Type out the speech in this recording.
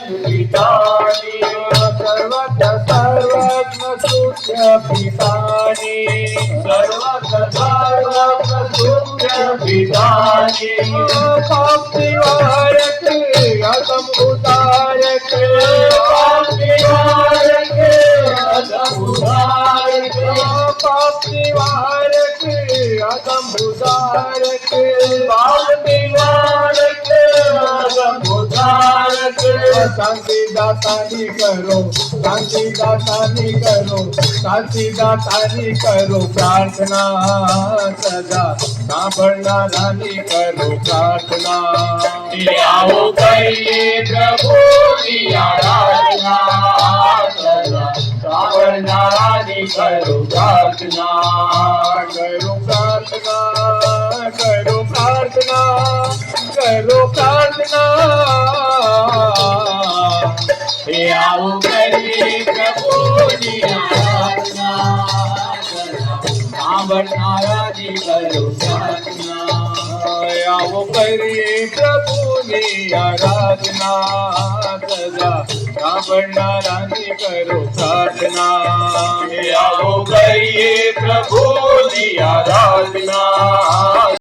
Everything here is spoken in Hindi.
पितानी सर्वत्र सर्वज्ञ सूर्य पितानी सर्वत्र सर्वज्ञ सूर्य पितानी पाप निवारक अधम उदारक पाप निवारक अधम उदारक पाप निवारक अधम उदारक पाप निवारक अधम उदारक शांति दातानी करो शांति दातानी करो शांति दातानी करो प्रार्थना सदा सांभळणारानी करो प्रार्थना आओ करिए प्रभु की आराधना सदा सांभळणारानी करो प्रार्थना करो प्रार्थना करो प्रार्थना करो प्रार्थना आओ करिए प्रभु की आराधना सांभळणारानी करो प्रार्थना आओ करिए प्रभु की आराधना सदा सांभळणारानी करो प्रार्थना आओ करिए प्रभु